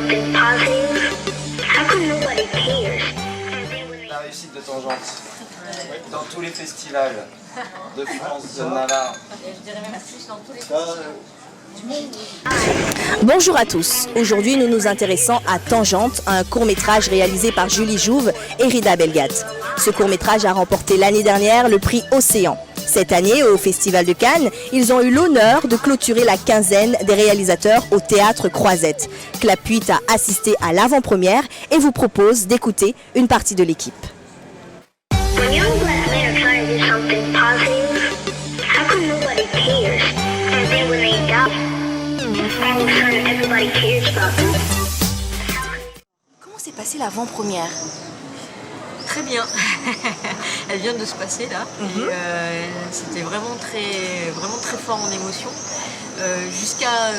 something positive, how come nobody cares? La réussite de Tangente dans tous les festivals de France, de Navarre. Bonjour à tous. Aujourd'hui, nous nous intéressons à Tangente, un court-métrage réalisé par Julie Jouve et Rida Belgat. Ce court-métrage a remporté l'année dernière le prix Océan. Cette année, au Festival de Cannes, ils ont eu l'honneur de clôturer la quinzaine des réalisateurs au Théâtre Croisette. Clap 8 a assisté à l'avant-première et vous propose d'écouter une partie de l'équipe. When young black men are trying to do something positive, how come nobody cares? And then when they die, all of a sudden everybody cares about them. Comment s'est passée l'avant-première ? Très bien, elle vient de se passer là, et c'était vraiment très fort en émotion, jusqu'à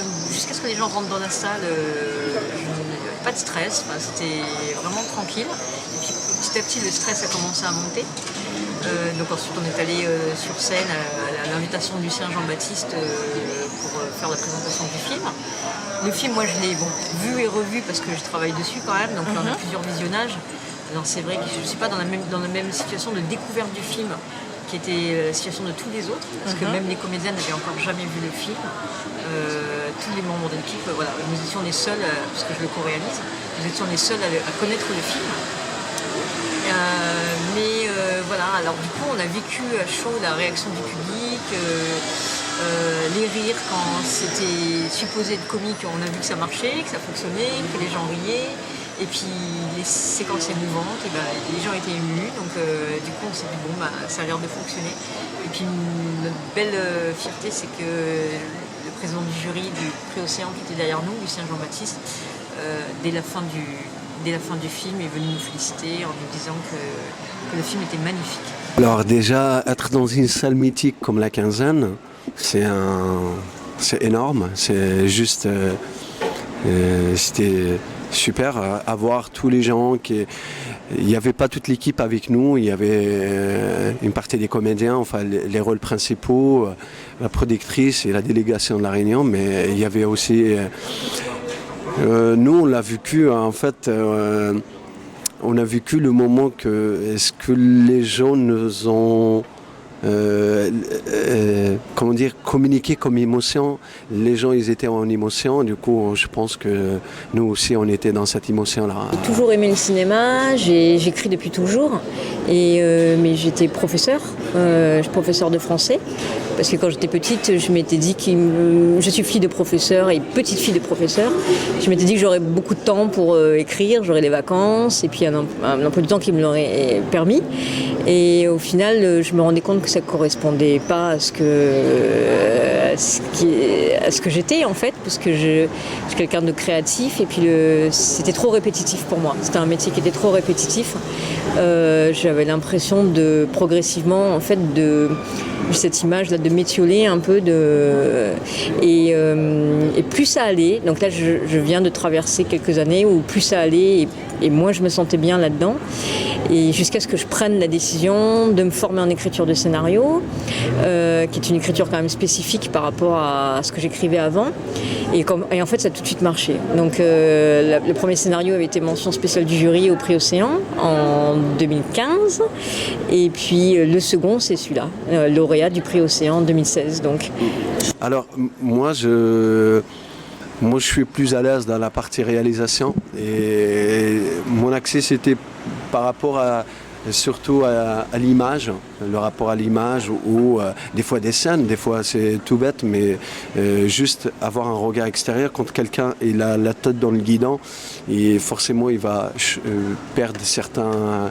ce que les gens rentrent dans la salle, pas de stress, c'était vraiment tranquille, et puis petit à petit le stress a commencé à monter, donc ensuite on est allé sur scène à l'invitation de Lucien Jean-Baptiste pour faire la présentation du film. Le film, moi je l'ai vu et revu parce que je travaille dessus quand même, donc on a plusieurs visionnages. Alors c'est vrai que je ne suis pas dans la même situation de découverte du film qui était la situation de tous les autres, parce que même les comédiens n'avaient encore jamais vu le film. Tous les membres de l'équipe, voilà, nous étions les seuls, parce que je le co-réalise, nous étions les seuls à connaître le film. Voilà, alors du coup on a vécu à chaud la réaction du public, les rires quand c'était supposé être comique, on a vu que ça marchait, que ça fonctionnait, que les gens riaient. Et puis les séquences émouvantes, et les gens étaient émus, donc du coup on s'est dit ça a l'air de fonctionner. Et puis notre belle fierté, c'est que le président du jury du prix Océan qui était derrière nous, Lucien Jean-Baptiste, dès la fin du film est venu nous féliciter en nous disant que le film était magnifique. Alors déjà, être dans une salle mythique comme la Quinzaine, c'est énorme, c'est juste... c'était super à voir tous les gens il n'y avait pas toute l'équipe avec nous, il y avait une partie des comédiens, enfin les rôles principaux, la productrice et la délégation de la Réunion, mais il y avait aussi nous on l'a vécu en fait, on a vécu le moment est-ce que les gens nous ont comment dire, communiquer comme émotion. Les gens, ils étaient en émotion. Du coup, je pense que nous aussi, on était dans cette émotion-là. J'ai toujours aimé le cinéma. J'écris depuis toujours. Mais j'étais professeur de français. Parce que quand j'étais petite, je m'étais dit je suis fille de professeur et petite fille de professeur. Je m'étais dit que j'aurais beaucoup de temps pour écrire, j'aurais des vacances et puis un emploi du temps qui me l'aurait permis. Et au final, je me rendais compte que ça ne correspondait pas à ce que j'étais en fait, parce que je suis quelqu'un de créatif et puis c'était trop répétitif pour moi. C'était un métier qui était trop répétitif. J'avais l'impression de progressivement en fait cette image là de m'étioler un peu et plus ça allait. Donc là je viens de traverser quelques années où plus ça allait et moi je me sentais bien là-dedans. Et jusqu'à ce que je prenne la décision de me former en écriture de scénario, qui est une écriture quand même spécifique par rapport à ce que j'écrivais avant. Et en fait, ça a tout de suite marché. Donc, le premier scénario avait été mention spéciale du jury au prix Océan en 2015. Et puis, le second, c'est celui-là, lauréat du prix Océan en 2016. Donc. Alors, moi, je suis plus à l'aise dans la partie réalisation. Et mon accès, c'était par rapport surtout à l'image, le rapport à l'image ou des fois des scènes, des fois c'est tout bête, mais juste avoir un regard extérieur quand quelqu'un il a la tête dans le guidon et forcément il va perdre certains...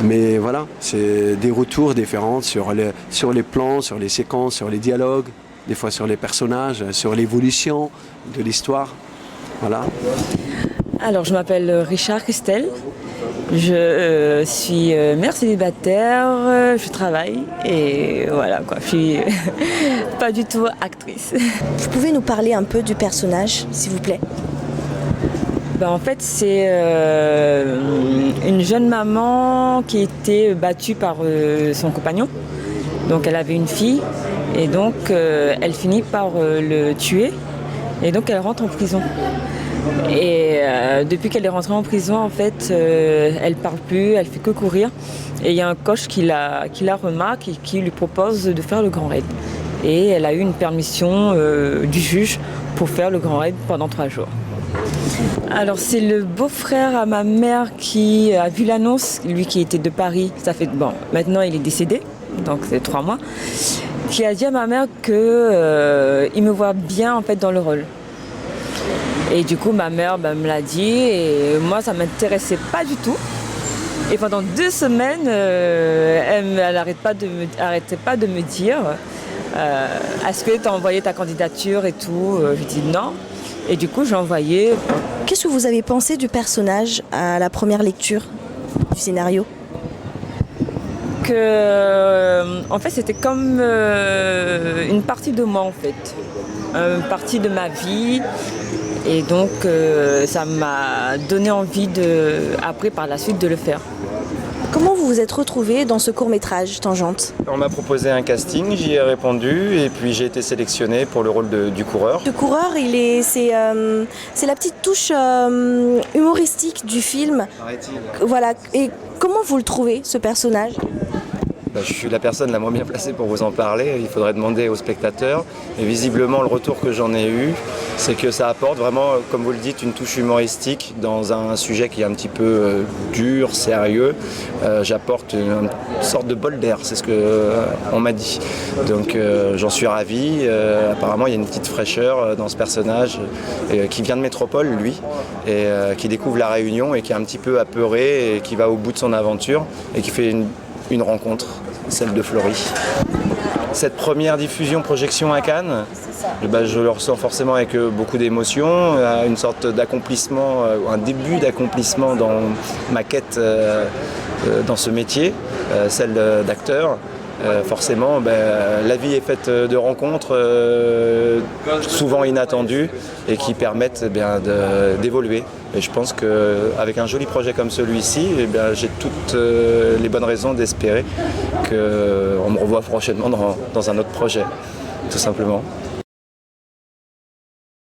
Mais voilà, c'est des retours différents sur les plans, sur les séquences, sur les dialogues, des fois sur les personnages, sur l'évolution de l'histoire. Voilà. Alors je m'appelle Richard Christel. Je suis mère célibataire, je travaille et voilà quoi, je suis pas du tout actrice. Vous pouvez nous parler un peu du personnage, s'il vous plaît ? En fait, c'est une jeune maman qui était battue par son compagnon. Donc elle avait une fille et donc elle finit par le tuer. Et donc elle rentre en prison. Et depuis qu'elle est rentrée en prison, en fait, elle parle plus, elle fait que courir. Et il y a un coach qui la remarque et qui lui propose de faire le grand raid. Et elle a eu une permission du juge pour faire le grand raid pendant 3 jours. Alors c'est le beau-frère à ma mère qui a vu l'annonce, lui qui était de Paris, maintenant il est décédé, donc c'est 3 mois, qui a dit à ma mère que il me voit bien en fait dans le rôle. Et du coup ma mère me l'a dit et moi ça m'intéressait pas du tout. Et pendant 2 semaines, elle n'arrêtait pas de me dire est-ce que tu as envoyé ta candidature et tout. Je dis non. Et du coup j'ai envoyé. Qu'est-ce que vous avez pensé du personnage à la première lecture du scénario? En fait, c'était comme une partie de moi, en fait. Une partie de ma vie. Et donc, ça m'a donné envie, après, par la suite, de le faire. Comment vous vous êtes retrouvée dans ce court-métrage Tangente? On m'a proposé un casting, j'y ai répondu et puis j'ai été sélectionné pour le rôle du coureur. Le coureur, c'est la petite touche humoristique du film. Paraît-il. Voilà. Et comment vous le trouvez, ce personnage? Je suis la personne la moins bien placée pour vous en parler, il faudrait demander aux spectateurs. Et visiblement, le retour que j'en ai eu, c'est que ça apporte vraiment, comme vous le dites, une touche humoristique dans un sujet qui est un petit peu dur, sérieux. J'apporte une sorte de bol d'air, c'est ce qu'on m'a dit. Donc j'en suis ravi. Apparemment, il y a une petite fraîcheur dans ce personnage qui vient de métropole, lui, et qui découvre la Réunion et qui est un petit peu apeuré et qui va au bout de son aventure et qui fait une rencontre, celle de Florie. Cette première diffusion projection à Cannes, je le ressens forcément avec beaucoup d'émotion, une sorte d'accomplissement, un début d'accomplissement dans ma quête dans ce métier, celle d'acteur. Forcément, la vie est faite de rencontres souvent inattendues et qui permettent d'évoluer. Et je pense qu'avec un joli projet comme celui-ci, j'ai toutes les bonnes raisons d'espérer qu'on me revoie prochainement dans un autre projet, tout simplement.